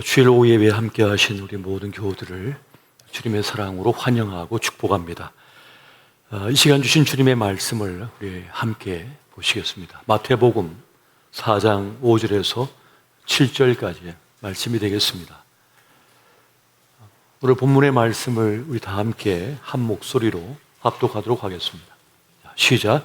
주일 오후 예배에 함께 하신 우리 모든 교우들을 주님의 사랑으로 환영하고 축복합니다. 이 시간 주신 주님의 말씀을 우리 함께 보시겠습니다. 마태복음 4장 5절에서 7절까지 말씀이 되겠습니다. 오늘 본문의 말씀을 우리 다 함께 한 목소리로 합독하도록 하겠습니다. 시작.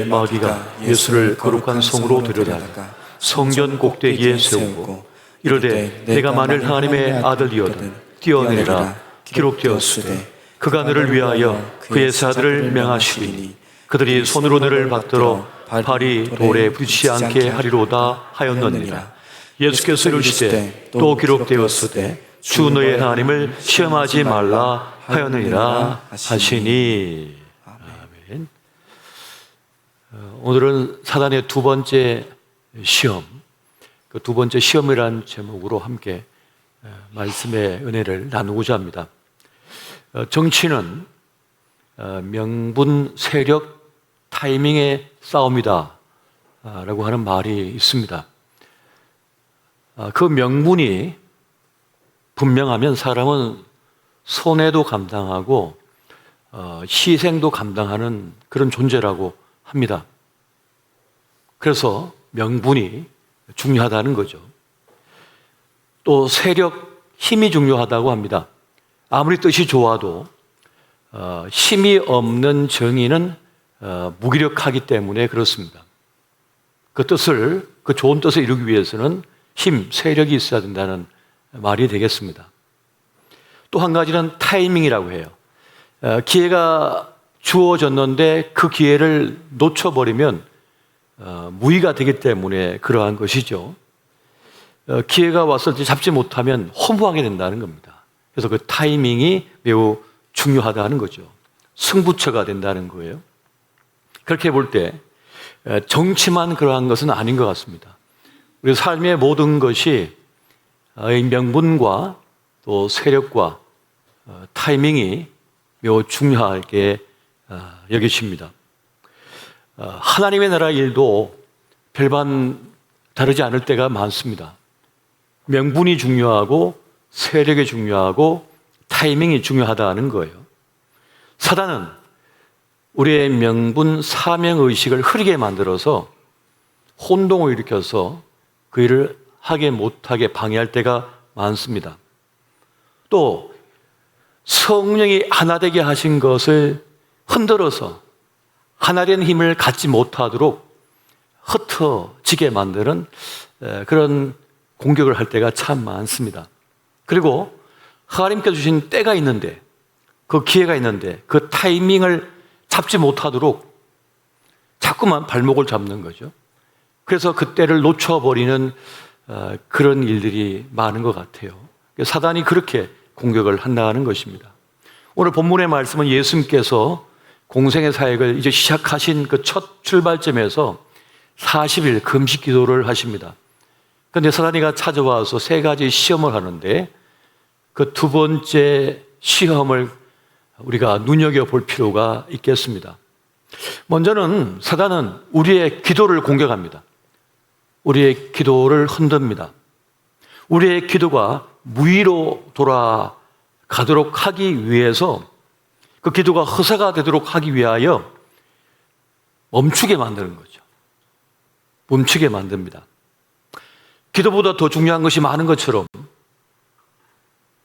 마귀가 예수를 거룩한 성으로 데려다가 성전 꼭대기에 세우고 이르되 내가 만일 하나님의 아들이거든 뛰어내리라 기록되었으되 그가 너를 위하여 그의 사들을 명하시리니 그들이 손으로 너를 받들어 발이 돌에 부딪히지 않게 하리로다 하였느니라. 예수께서 이르시되 또 기록되었으되 주 너의 하나님을 시험하지 말라 하였느니라 하시니. 아멘. 오늘은 사단의 두 번째 시험, 그 두 번째 시험이라는 제목으로 함께 말씀의 은혜를 나누고자 합니다. 정치는 명분, 세력, 타이밍의 싸움이다 라고 하는 말이 있습니다. 그 명분이 분명하면 사람은 손해도 감당하고 희생도 감당하는 그런 존재라고 합니다. 그래서 명분이 중요하다는 거죠. 또 세력, 힘이 중요하다고 합니다. 아무리 뜻이 좋아도 힘이 없는 정의는 무기력하기 때문에 그렇습니다. 그 좋은 뜻을 이루기 위해서는 힘, 세력이 있어야 된다는 말이 되겠습니다. 또 한 가지는 타이밍이라고 해요. 기회가 주어졌는데 그 기회를 놓쳐버리면 무의가 되기 때문에 그러한 것이죠. 기회가 왔을 때 잡지 못하면 허무하게 된다는 겁니다. 그래서 그 타이밍이 매우 중요하다는 거죠. 승부처가 된다는 거예요. 그렇게 볼 때 정치만 그러한 것은 아닌 것 같습니다. 우리 삶의 모든 것이 명분과 또 세력과 타이밍이 매우 중요하게 여겨집니다. 하나님의 나라 일도 별반 다르지 않을 때가 많습니다. 명분이 중요하고 세력이 중요하고 타이밍이 중요하다는 거예요. 사단은 우리의 명분, 사명의식을 흐리게 만들어서 혼동을 일으켜서 그 일을 하게 못하게 방해할 때가 많습니다. 또 성령이 하나 되게 하신 것을 흔들어서 하나된 힘을 갖지 못하도록 흩어지게 만드는 그런 공격을 할 때가 참 많습니다. 그리고 하나님께서 주신 때가 있는데, 그 기회가 있는데 그 타이밍을 잡지 못하도록 자꾸만 발목을 잡는 거죠. 그래서 그 때를 놓쳐버리는 그런 일들이 많은 것 같아요. 사단이 그렇게 공격을 한다는 것입니다. 오늘 본문의 말씀은 예수님께서 공생의 사역을 이제 시작하신 그 첫 출발점에서 40일 금식 기도를 하십니다. 그런데 사단이가 찾아와서 세 가지 시험을 하는데 그 두 번째 시험을 우리가 눈여겨볼 필요가 있겠습니다. 먼저는 사단은 우리의 기도를 공격합니다. 우리의 기도를 흔듭니다. 우리의 기도가 무의로 돌아가도록 하기 위해서, 그 기도가 허사가 되도록 하기 위하여 멈추게 만드는 거죠. 멈추게 만듭니다. 기도보다 더 중요한 것이 많은 것처럼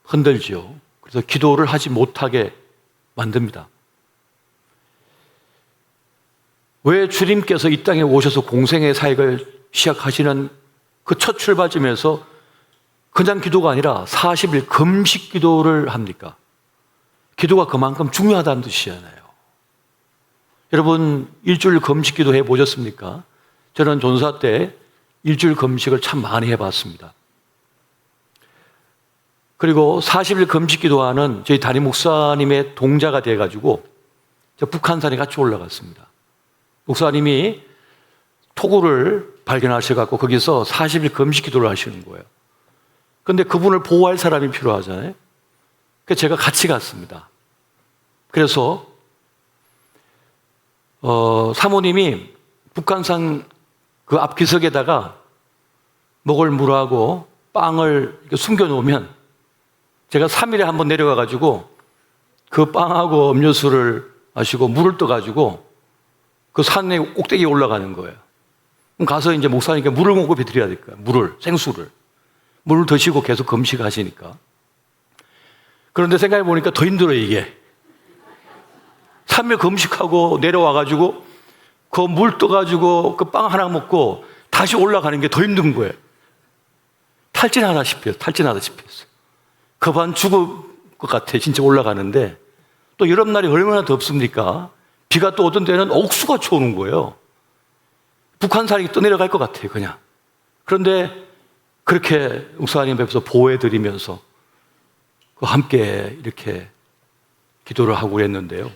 흔들죠. 그래서 기도를 하지 못하게 만듭니다. 왜 주님께서 이 땅에 오셔서 공생의 사역을 시작하시는 그 첫 출발점에서 그냥 기도가 아니라 40일 금식 기도를 합니까? 기도가 그만큼 중요하다는 뜻이잖아요. 여러분, 일주일 금식 기도 해보셨습니까? 저는 전사 때 일주일 금식을 참 많이 해봤습니다. 그리고 40일 금식 기도하는 저희 담임 목사님의 동자가 돼가지고 저 북한산에 같이 올라갔습니다. 목사님이 토구를 발견하셔갖고 거기서 40일 금식 기도를 하시는 거예요. 그런데 그분을 보호할 사람이 필요하잖아요. 그래서 제가 같이 갔습니다. 그래서 사모님이 북한산 그 앞 기석에다가 목을 물하고 빵을 이렇게 숨겨놓으면 제가 3일에 한 번 내려가가지고 그 빵하고 음료수를 마시고 물을 떠가지고 그 산의 꼭대기에 올라가는 거예요. 그럼 가서 이제 목사님께 물을 공급해 드려야 될 거예요. 생수를. 물을 드시고 계속 금식하시니까. 그런데 생각해 보니까 더 힘들어요, 이게. 3일 금식하고 내려와가지고 그 물 떠가지고 그 빵 하나 먹고 다시 올라가는 게 더 힘든 거예요. 탈진하다시피 했어요. 급한 죽을 것 같아, 진짜 올라가는데. 또 여름날이 얼마나 덥습니까? 비가 또 오던 데는 옥수가 쳐오는 거예요. 북한산이 떠내려갈 것 같아요, 그냥. 그런데 그렇게 목사님 앞에서 보호해드리면서 함께 이렇게 기도를 하고 그랬는데요.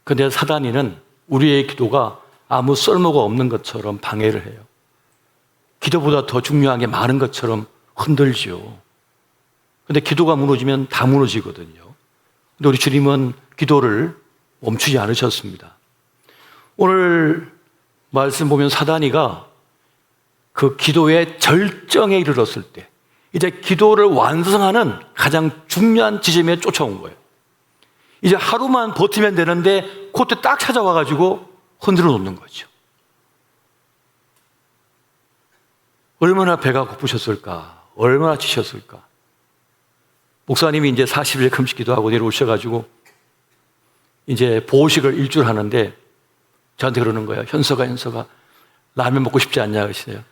그런데 사단이는 우리의 기도가 아무 쓸모가 없는 것처럼 방해를 해요. 기도보다 더 중요한 게 많은 것처럼 흔들죠. 그런데 기도가 무너지면 다 무너지거든요. 근데 우리 주님은 기도를 멈추지 않으셨습니다. 오늘 말씀 보면 사단이가 그 기도의 절정에 이르렀을 때 이제 기도를 완성하는 가장 중요한 지점에 쫓아온 거예요. 이제 하루만 버티면 되는데 그때 딱 찾아와가지고 흔들어 놓는 거죠. 얼마나 배가 고프셨을까? 얼마나 지셨을까? 목사님이 이제 40일 금식 기도하고 내려오셔가지고 이제 보호식을 일주일 하는데 저한테 그러는 거예요. 현서가 라면 먹고 싶지 않냐 그러시네요.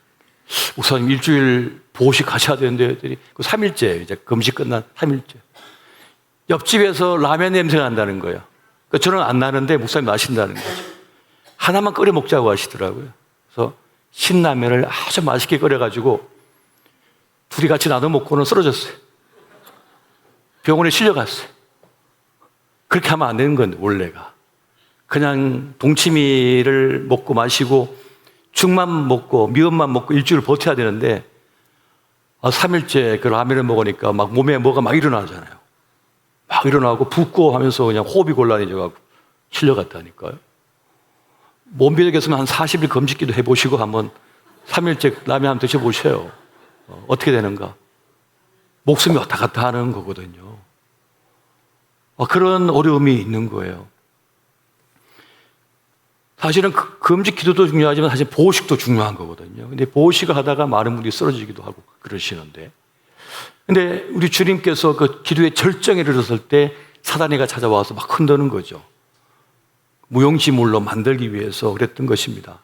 목사님 일주일 보호식 하셔야 되는데 그 3일째 이제 금식 끝난 3일째 옆집에서 라면 냄새가 난다는 거예요. 그러니까 저는 안 나는데 목사님 나신다는 거죠. 하나만 끓여 먹자고 하시더라고요. 그래서 신라면을 아주 맛있게 끓여가지고 둘이 같이 나눠 먹고는 쓰러졌어요. 병원에 실려갔어요. 그렇게 하면 안 되는 건데 원래가. 그냥 동치미를 먹고 마시고 죽만 먹고 미원만 먹고 일주일 버텨야 되는데 3일째 그 라면을 먹으니까 막 몸에 뭐가 막 일어나잖아요. 막 일어나고 붓고 하면서 그냥 호흡이 곤란해져가지고 실려갔다니까요. 몸비력에서는 한 40일 금식기도 해보시고 한번 3일째 라면 한번 드셔보세요. 어떻게 되는가? 목숨이 왔다 갔다 하는 거거든요. 그런 어려움이 있는 거예요. 사실은 금식 기도도 중요하지만 사실 보호식도 중요한 거거든요. 근데 보호식을 하다가 많은 분들이 쓰러지기도 하고 그러시는데. 근데 우리 주님께서 그 기도의 절정에 이르렀을 때 사단이가 찾아와서 막 흔드는 거죠. 무용지물로 만들기 위해서 그랬던 것입니다.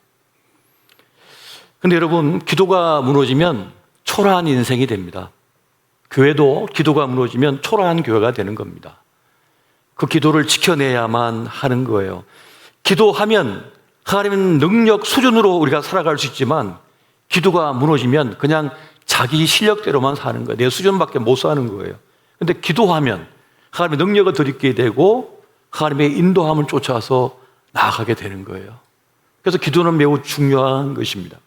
근데 여러분, 기도가 무너지면 초라한 인생이 됩니다. 교회도 기도가 무너지면 초라한 교회가 되는 겁니다. 그 기도를 지켜내야만 하는 거예요. 기도하면 하나님의 능력 수준으로 우리가 살아갈 수 있지만 기도가 무너지면 그냥 자기 실력대로만 사는 거예요. 내 수준밖에 못 사는 거예요. 그런데 기도하면 하나님의 능력을 드리게 되고 하나님의 인도함을 쫓아서 나아가게 되는 거예요. 그래서 기도는 매우 중요한 것입니다.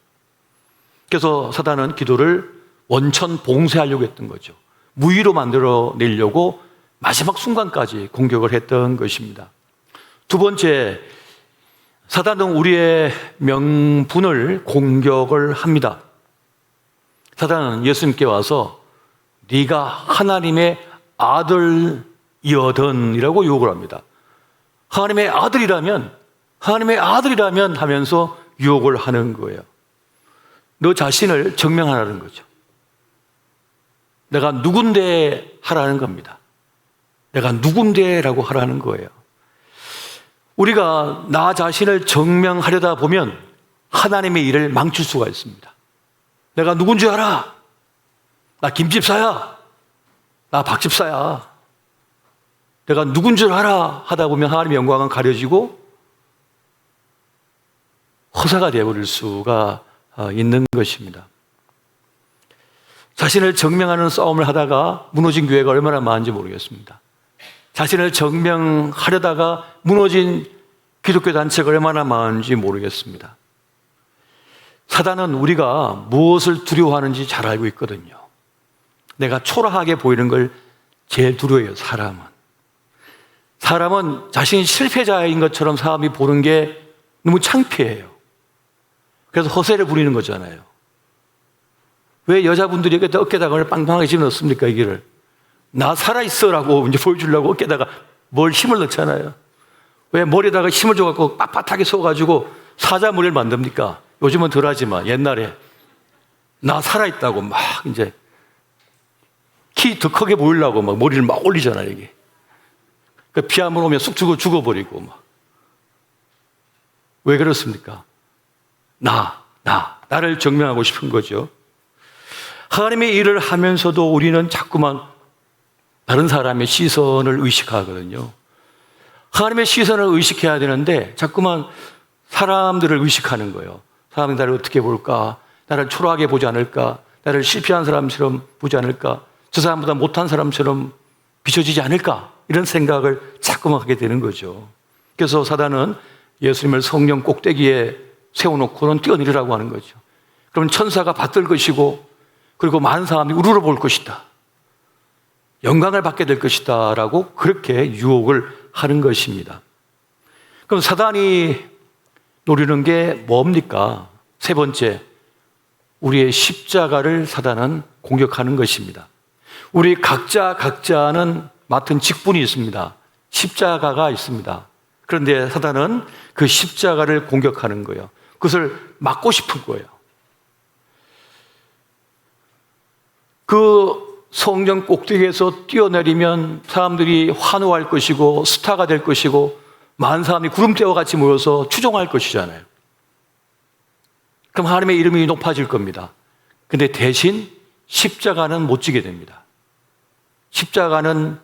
그래서 사단은 기도를 원천 봉쇄하려고 했던 거죠. 무위로 만들어내려고 마지막 순간까지 공격을 했던 것입니다. 두 번째, 사단은 우리의 명분을 공격을 합니다. 사단은 예수님께 와서 네가 하나님의 아들이어든이라고 유혹을 합니다. 하나님의 아들이라면 하면서 유혹을 하는 거예요. 너 자신을 증명하라는 거죠. 내가 누군데 하라는 겁니다. 내가 누군데라고 하라는 거예요. 우리가 나 자신을 증명하려다 보면 하나님의 일을 망칠 수가 있습니다. 내가 누군 줄 알아? 나 김집사야. 나 박집사야. 내가 누군 줄 알아? 하다 보면 하나님의 영광은 가려지고 허사가 되어버릴 수가 있는 것입니다. 자신을 증명하는 싸움을 하다가 무너진 교회가 얼마나 많은지 모르겠습니다. 자신을 증명하려다가 무너진 기독교 단체가 얼마나 많은지 모르겠습니다. 사단은 우리가 무엇을 두려워하는지 잘 알고 있거든요. 내가 초라하게 보이는 걸 제일 두려워해요, 사람은. 사람은 자신이 실패자인 것처럼 사람이 보는 게 너무 창피해요. 그래서 허세를 부리는 거잖아요. 왜 여자분들이 어깨다가 빵빵하게 집어넣습니까? 이 길을 나 살아있어라고 이제 보여주려고 어깨다가 뭘 힘을 넣잖아요. 왜 머리에다가 힘을 줘갖고 빳빳하게 서가지고 사자머리를 만듭니까? 요즘은 덜하지만 옛날에 나 살아있다고 막 이제 키 더 크게 보이려고 막 머리를 막 올리잖아요. 이게 비 한 번 오면 쑥 죽어버리고 막. 왜 그렇습니까? 나를 증명하고 싶은 거죠. 하나님의 일을 하면서도 우리는 자꾸만 다른 사람의 시선을 의식하거든요. 하나님의 시선을 의식해야 되는데 자꾸만 사람들을 의식하는 거예요. 사람이 나를 어떻게 볼까? 나를 초라하게 보지 않을까? 나를 실패한 사람처럼 보지 않을까? 저 사람보다 못한 사람처럼 비춰지지 않을까? 이런 생각을 자꾸만 하게 되는 거죠. 그래서 사단은 예수님을 성령 꼭대기에 세워놓고는 뛰어내리라고 하는 거죠. 그러면 천사가 받들 것이고 그리고 많은 사람이 우러러 볼 것이다. 영광을 받게 될 것이다 라고 그렇게 유혹을 하는 것입니다. 그럼 사단이 노리는 게 뭡니까? 세 번째, 우리의 십자가를 사단은 공격하는 것입니다. 우리 각자는 맡은 직분이 있습니다. 십자가가 있습니다. 그런데 사단은 그 십자가를 공격하는 거예요. 그것을 막고 싶은 거예요. 그 성전 꼭대기에서 뛰어내리면 사람들이 환호할 것이고 스타가 될 것이고 많은 사람이 구름대와 같이 모여서 추종할 것이잖아요. 그럼 하나님의 이름이 높아질 겁니다. 근데 대신 십자가는 못 지게 됩니다. 십자가는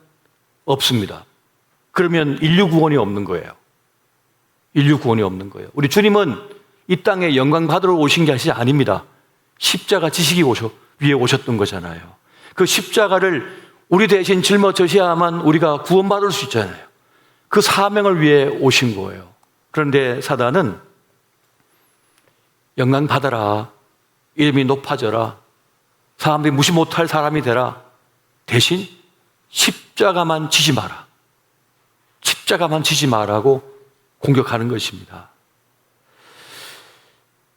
없습니다. 그러면 인류 구원이 없는 거예요. 인류 구원이 없는 거예요. 우리 주님은 이 땅에 영광 받으러 오신 게 아닙니다. 십자가 지시기 위해 오셨던 거잖아요. 그 십자가를 우리 대신 짊어지셔야만 우리가 구원받을 수 있잖아요. 그 사명을 위해 오신 거예요. 그런데 사단은 영광 받아라, 이름이 높아져라, 사람들이 무시 못할 사람이 되라, 대신 십자가만 지지 마라, 십자가만 지지 마라고 공격하는 것입니다.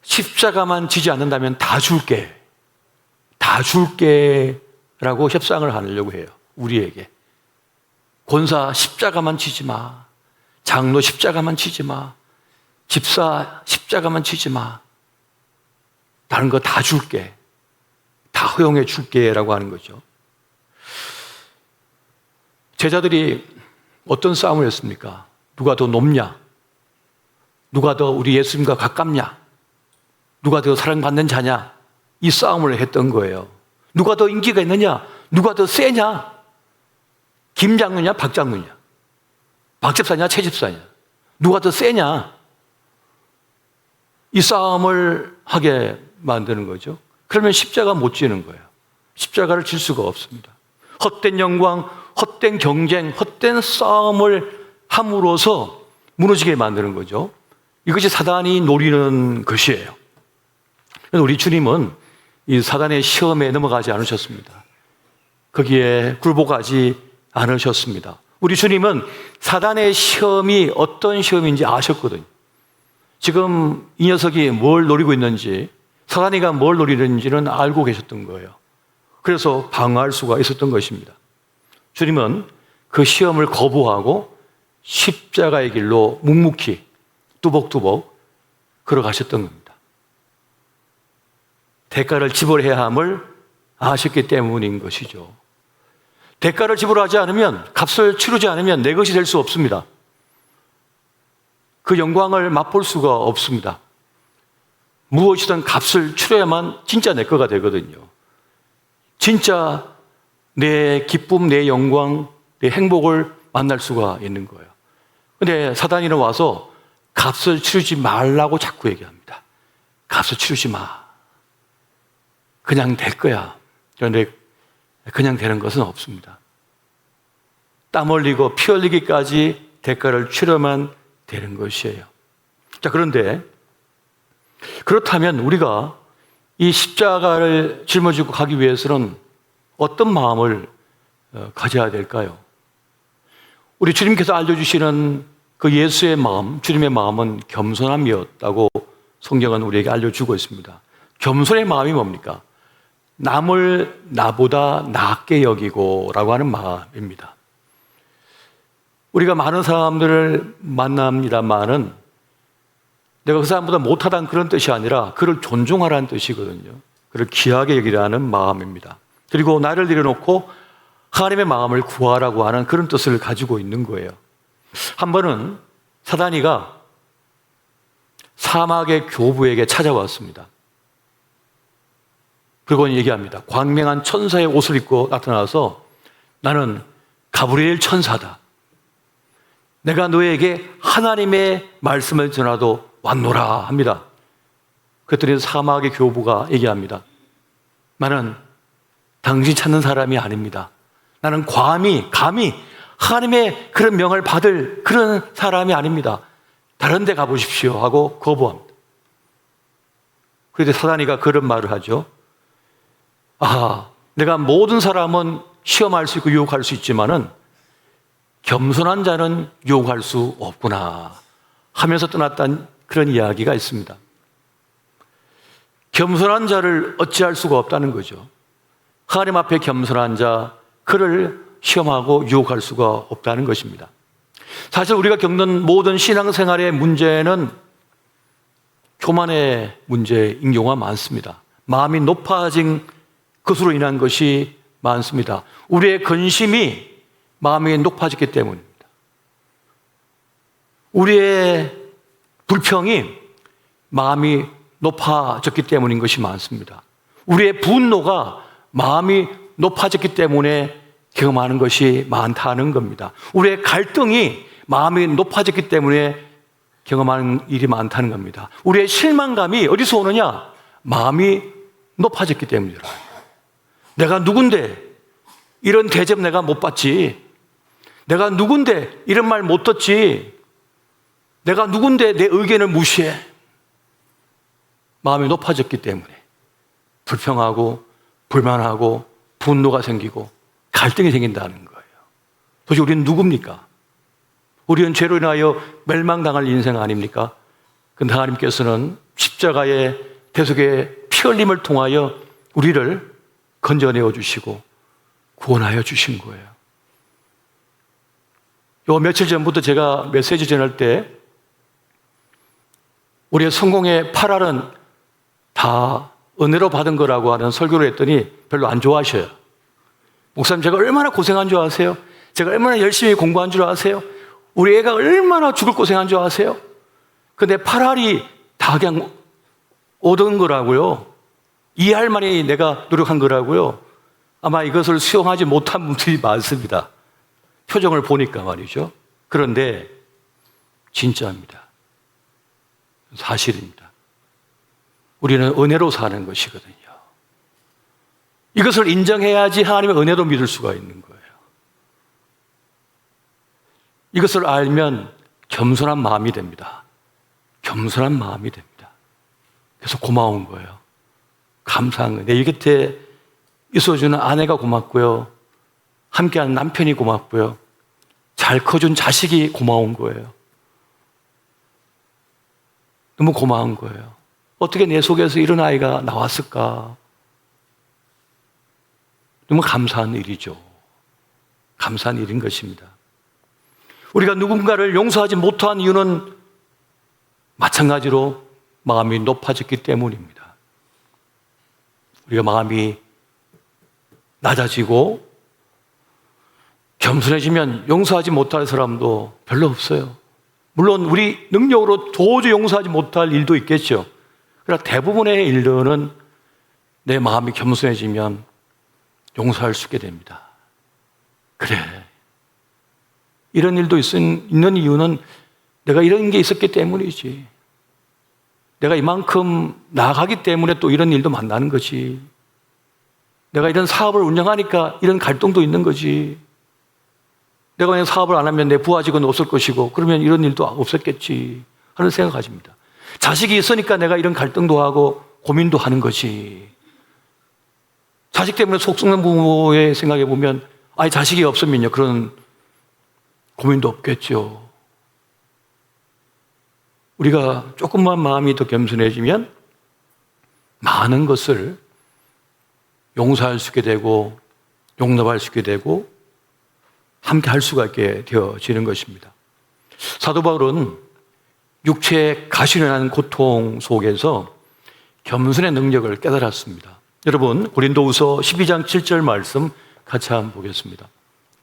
십자가만 지지 않는다면 다 줄게 라고 협상을 하려고 해요. 우리에게. 권사 십자가만 지지 마, 장로 십자가만 지지 마, 집사 십자가만 지지 마, 다른 거 다 줄게, 다 허용해 줄게 라고 하는 거죠. 제자들이 어떤 싸움을 했습니까? 누가 더 높냐? 누가 더 우리 예수님과 가깝냐? 누가 더 사랑받는 자냐? 이 싸움을 했던 거예요. 누가 더 인기가 있느냐? 누가 더 세냐? 김 장로냐? 박 장로냐? 박 집사냐? 최 집사냐? 누가 더 세냐? 이 싸움을 하게 만드는 거죠. 그러면 십자가 못 지는 거예요. 십자가를 질 수가 없습니다. 헛된 영광, 헛된 경쟁, 헛된 싸움을 함으로써 무너지게 만드는 거죠. 이것이 사단이 노리는 것이에요. 우리 주님은 이 사단의 시험에 넘어가지 않으셨습니다. 거기에 굴복하지 않으셨습니다. 우리 주님은 사단의 시험이 어떤 시험인지 아셨거든요. 지금 이 녀석이 뭘 노리고 있는지, 사단이가 뭘 노리는지는 알고 계셨던 거예요. 그래서 방어할 수가 있었던 것입니다. 주님은 그 시험을 거부하고 십자가의 길로 묵묵히 뚜벅뚜벅 걸어가셨던 겁니다. 대가를 지불해야 함을 아셨기 때문인 것이죠. 대가를 지불하지 않으면, 값을 치르지 않으면 내 것이 될 수 없습니다. 그 영광을 맛볼 수가 없습니다. 무엇이든 값을 치러야만 진짜 내 거가 되거든요. 진짜 내 기쁨, 내 영광, 내 행복을 만날 수가 있는 거예요. 근데 사단이는 와서 값을 치르지 말라고 자꾸 얘기합니다. 값을 치르지 마. 그냥 될 거야. 그런데 그냥 되는 것은 없습니다. 땀 흘리고 피 흘리기까지 대가를 치러만 되는 것이에요. 자, 그런데 그렇다면 우리가 이 십자가를 짊어지고 가기 위해서는 어떤 마음을 가져야 될까요? 우리 주님께서 알려주시는 그 예수의 마음, 주님의 마음은 겸손함이었다고 성경은 우리에게 알려주고 있습니다. 겸손의 마음이 뭡니까? 남을 나보다 낫게 여기고 라고 하는 마음입니다. 우리가 많은 사람들을 만납니다만은 내가 그 사람보다 못하다는 그런 뜻이 아니라 그를 존중하라는 뜻이거든요. 그를 귀하게 여기라는 마음입니다. 그리고 나를 내려놓고 하나님의 마음을 구하라고 하는 그런 뜻을 가지고 있는 거예요. 한 번은 사단이가 사막의 교부에게 찾아왔습니다. 그리고 얘기합니다. 광명한 천사의 옷을 입고 나타나서 나는 가브리엘 천사다. 내가 너에게 하나님의 말씀을 전하도 왔노라 합니다. 그랬더니 사막의 교부가 얘기합니다. 나는 당신 찾는 사람이 아닙니다. 나는 감히 하나님의 그런 명을 받을 그런 사람이 아닙니다. 다른 데 가보십시오 하고 거부합니다. 그런데 사단이가 그런 말을 하죠. 내가 모든 사람은 시험할 수 있고 유혹할 수 있지만은 겸손한 자는 유혹할 수 없구나 하면서 떠났다는 그런 이야기가 있습니다. 겸손한 자를 어찌할 수가 없다는 거죠. 하나님 앞에 겸손한 자, 그를 시험하고 유혹할 수가 없다는 것입니다. 사실 우리가 겪는 모든 신앙생활의 문제는 교만의 문제인 경우가 많습니다. 마음이 높아진 것으로 인한 것이 많습니다. 우리의 근심이 마음이 높아졌기 때문입니다. 우리의 불평이 마음이 높아졌기 때문인 것이 많습니다. 우리의 분노가 마음이 높아졌기 때문에 경험하는 것이 많다는 겁니다. 우리의 갈등이 마음이 높아졌기 때문에 경험하는 일이 많다는 겁니다. 우리의 실망감이 어디서 오느냐? 마음이 높아졌기 때문이라. 내가 누군데 이런 대접 내가 못 받지? 내가 누군데 이런 말 못 듣지? 내가 누군데 내 의견을 무시해? 마음이 높아졌기 때문에 불평하고 불만하고 분노가 생기고 갈등이 생긴다는 거예요. 도대체 우리는 누굽니까? 우리는 죄로 인하여 멸망당할 인생 아닙니까? 근데 하나님께서는 십자가의 대속의 피 흘림을 통하여 우리를 건져내어 주시고 구원하여 주신 거예요. 요 며칠 전부터 제가 메시지 전할 때 우리의 성공의 8알은 다 은혜로 받은 거라고 하는 설교를 했더니 별로 안 좋아하셔요. 목사님, 제가 얼마나 고생한 줄 아세요? 제가 얼마나 열심히 공부한 줄 아세요? 우리 애가 얼마나 죽을 고생한 줄 아세요? 근데 8알이 다 그냥 얻은 거라고요. 2알만이 내가 노력한 거라고요. 아마 이것을 수용하지 못한 분들이 많습니다. 표정을 보니까 말이죠. 그런데 진짜입니다. 사실입니다. 우리는 은혜로 사는 것이거든요. 이것을 인정해야지 하나님의 은혜도 믿을 수가 있는 거예요. 이것을 알면 겸손한 마음이 됩니다. 겸손한 마음이 됩니다. 그래서 고마운 거예요. 감사한 거예요. 내 곁에 있어주는 아내가 고맙고요. 함께하는 남편이 고맙고요. 잘 커준 자식이 고마운 거예요. 너무 고마운 거예요. 어떻게 내 속에서 이런 아이가 나왔을까? 너무 감사한 일이죠. 감사한 일인 것입니다. 우리가 누군가를 용서하지 못한 이유는 마찬가지로 마음이 높아졌기 때문입니다. 우리가 마음이 낮아지고 겸손해지면 용서하지 못할 사람도 별로 없어요. 물론 우리 능력으로 도저히 용서하지 못할 일도 있겠죠. 그러나 대부분의 일들은 내 마음이 겸손해지면 용서할 수 있게 됩니다. 그래, 이런 일도 있는 이유는 내가 이런 게 있었기 때문이지. 내가 이만큼 나아가기 때문에 또 이런 일도 만나는 거지. 내가 이런 사업을 운영하니까 이런 갈등도 있는 거지. 내가 그냥 사업을 안 하면 내 부하 직원 없을 것이고 그러면 이런 일도 없었겠지 하는 생각 가집니다. 자식이 있으니까 내가 이런 갈등도 하고 고민도 하는 거지. 자식 때문에 속 썩는 부모의 생각해 보면 자식이 없으면요 그런 고민도 없겠죠. 우리가 조금만 마음이 더 겸손해지면 많은 것을 용서할 수 있게 되고 용납할 수 있게 되고 함께 할 수가 있게 되어지는 것입니다. 사도 바울은 육체의 가시련한 고통 속에서 겸손의 능력을 깨달았습니다. 여러분, 고린도후서 12장 7절 말씀 같이 한번 보겠습니다.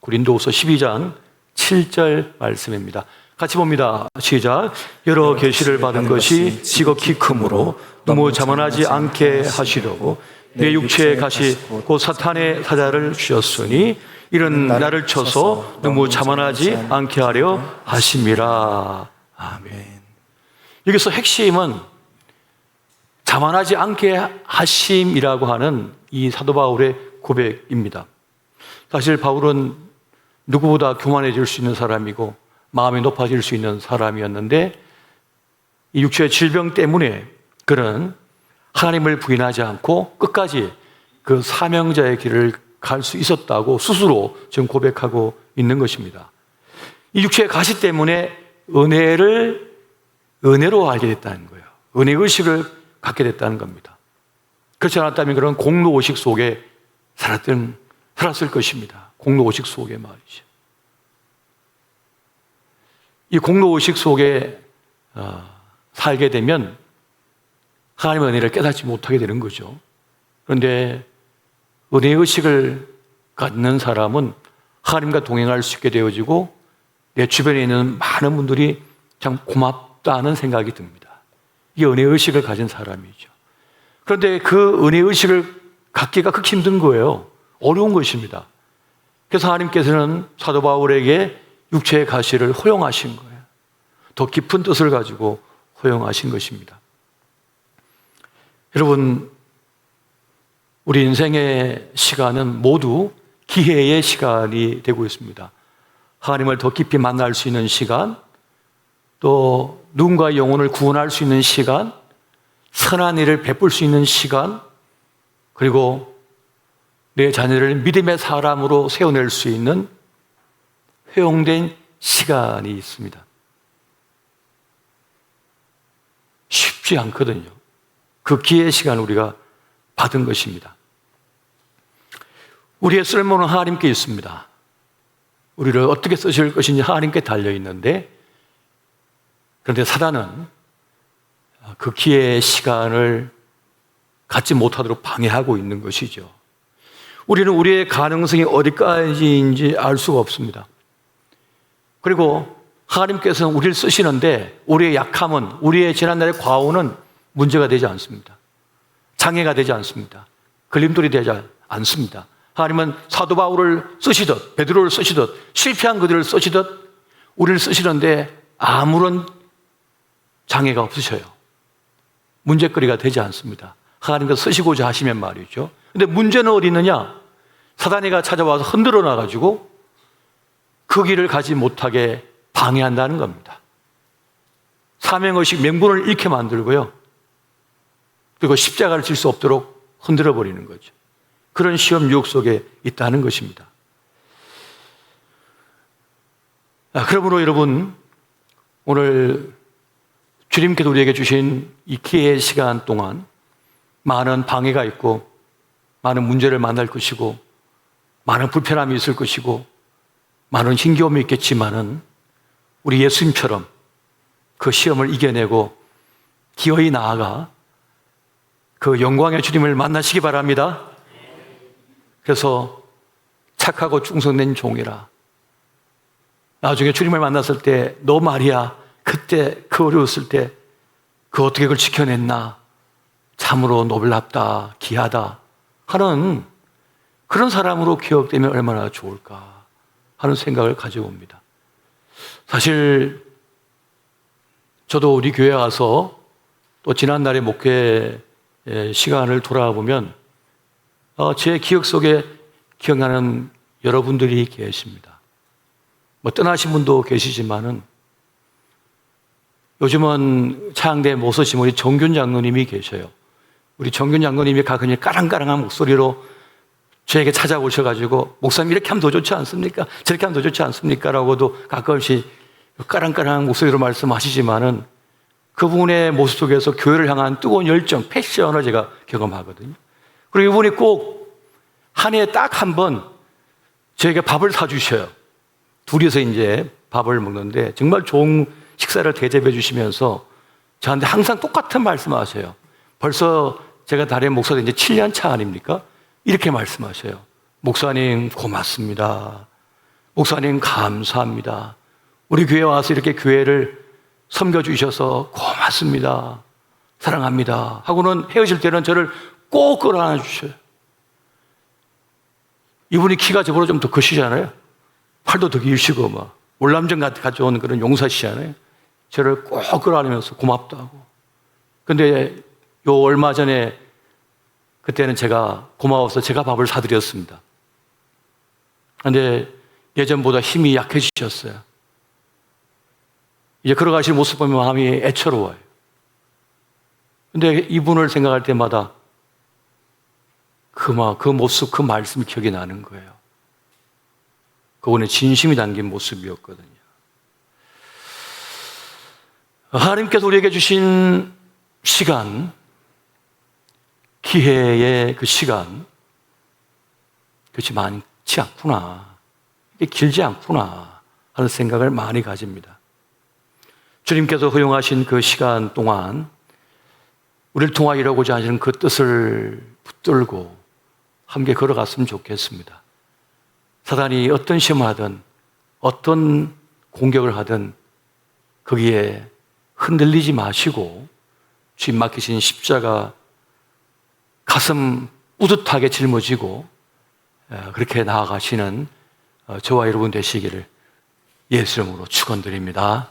고린도후서 12장 7절 말씀입니다. 같이 봅니다. 시작. 여러 계시를 받은 것이 지극히 크므로 너무 자만하지 않게 하시려고 내 육체의 가시 곧 사탄의 사자를 주셨으니 이는 나를 쳐서 너무 자만하지 않게 하려 하심이라. 아멘. 여기서 핵심은 자만하지 않게 하심이라고 하는 이 사도 바울의 고백입니다. 사실 바울은 누구보다 교만해질 수 있는 사람이고 마음이 높아질 수 있는 사람이었는데 이 육체의 질병 때문에 그는 하나님을 부인하지 않고 끝까지 그 사명자의 길을 갈 수 있었다고 스스로 지금 고백하고 있는 것입니다. 이 육체의 가시 때문에 은혜로 알게 됐다는 거예요. 은혜의식을 갖게 됐다는 겁니다. 그렇지 않았다면 그런 공로의식 속에 살았을 것입니다. 공로의식 속에 말이죠. 이 공로의식 속에 살게 되면 하나님의 은혜를 깨닫지 못하게 되는 거죠. 그런데 은혜의식을 갖는 사람은 하나님과 동행할 수 있게 되어지고 내 주변에 있는 많은 분들이 참 고맙다는 생각이 듭니다. 이게 은혜의식을 가진 사람이죠. 그런데 그 은혜의식을 갖기가 극히 힘든 거예요. 어려운 것입니다. 그래서 하나님께서는 사도 바울에게 육체의 가시를 허용하신 거예요. 더 깊은 뜻을 가지고 허용하신 것입니다. 여러분, 우리 인생의 시간은 모두 기회의 시간이 되고 있습니다. 하나님을 더 깊이 만날 수 있는 시간, 또 누군가의 영혼을 구원할 수 있는 시간, 선한 일을 베풀 수 있는 시간, 그리고 내 자녀를 믿음의 사람으로 세워낼 수 있는 허용된 시간이 있습니다. 쉽지 않거든요. 그 기회의 시간을 우리가 받은 것입니다. 우리의 쓸모는 하나님께 있습니다. 우리를 어떻게 쓰실 것인지 하나님께 달려있는데, 그런데 사단은 그 기회의 시간을 갖지 못하도록 방해하고 있는 것이죠. 우리는 우리의 가능성이 어디까지인지 알 수가 없습니다. 그리고 하나님께서는 우리를 쓰시는데 우리의 약함은, 우리의 지난날의 과오는 문제가 되지 않습니다. 장애가 되지 않습니다. 걸림돌이 되지 않습니다. 하나님은 사도 바울을 쓰시듯 베드로를 쓰시듯 실패한 그들을 쓰시듯 우리를 쓰시는데 아무런 장애가 없으셔요. 문제거리가 되지 않습니다. 하나님께서 쓰시고자 하시면 말이죠. 근데 문제는 어디 있느냐? 사단이가 찾아와서 흔들어 놔가지고 그 길을 가지 못하게 방해한다는 겁니다. 사명의식 명분을 잃게 만들고요. 그리고 십자가를 질 수 없도록 흔들어 버리는 거죠. 그런 시험 유혹 속에 있다는 것입니다. 그러므로 여러분, 오늘 주님께서 우리에게 주신 이 기회의 시간 동안 많은 방해가 있고 많은 문제를 만날 것이고 많은 불편함이 있을 것이고 많은 힘겨움이 있겠지만은 우리 예수님처럼 그 시험을 이겨내고 기어이 나아가 그 영광의 주님을 만나시기 바랍니다. 그래서 착하고 충성된 종이라. 나중에 주님을 만났을 때 너 말이야, 그때 그 어려웠을 때 그 어떻게 그걸 지켜냈나, 참으로 놀랍다, 귀하다 하는 그런 사람으로 기억되면 얼마나 좋을까 하는 생각을 가지고 옵니다. 사실 저도 우리 교회 와서 또 지난날의 목회 시간을 돌아보면 제 기억 속에 기억나는 여러분들이 계십니다. 뭐 떠나신 분도 계시지만은 요즘은 차양대 못 서신 우리 정균 장로님이 계셔요. 우리 정균 장로님이 가끔씩 까랑까랑한 목소리로 저에게 찾아오셔가지고 목사님 이렇게 하면 더 좋지 않습니까? 저렇게 하면 더 좋지 않습니까? 라고도 가끔씩 까랑까랑한 목소리로 말씀하시지만은 그분의 모습 속에서 교회를 향한 뜨거운 열정, 패션을 제가 경험하거든요. 그리고 이분이 꼭 한 해에 딱 한 번 저에게 밥을 사주셔요. 둘이서 이제 밥을 먹는데 정말 좋은 식사를 대접해 주시면서 저한테 항상 똑같은 말씀하세요. 벌써 제가 담임 목사도 이제 7년 차 아닙니까? 이렇게 말씀하셔요. 목사님 고맙습니다. 목사님 감사합니다. 우리 교회 와서 이렇게 교회를 섬겨주셔서 고맙습니다. 사랑합니다. 하고는 헤어질 때는 저를 꼭 끌어안아 주셔요. 이분이 키가 저보다 좀 더 크시잖아요. 팔도 더 길시고 막 월남전 가져온 그런 용사시잖아요. 저를 꼭 끌어안으면서 고맙다고. 근데 요 얼마 전에 그때는 제가 고마워서 제가 밥을 사드렸습니다. 근데 예전보다 힘이 약해지셨어요. 이제 걸어가실 모습 보면 마음이 애처로워요. 근데 이분을 생각할 때마다 그 모습, 그 말씀이 기억이 나는 거예요. 그분의 진심이 담긴 모습이었거든요. 하나님께서 우리에게 주신 시간, 기회의 그 시간, 그것이 많지 않구나, 이게 길지 않구나 하는 생각을 많이 가집니다. 주님께서 허용하신 그 시간 동안 우리를 통하여 이루고자 하시는 그 뜻을 붙들고 함께 걸어갔으면 좋겠습니다. 사단이 어떤 시험을 하든 어떤 공격을 하든 거기에 흔들리지 마시고 주님 맡기신 십자가 가슴 뿌듯하게 짊어지고 그렇게 나아가시는 저와 여러분 되시기를 예수 이름으로 축원드립니다.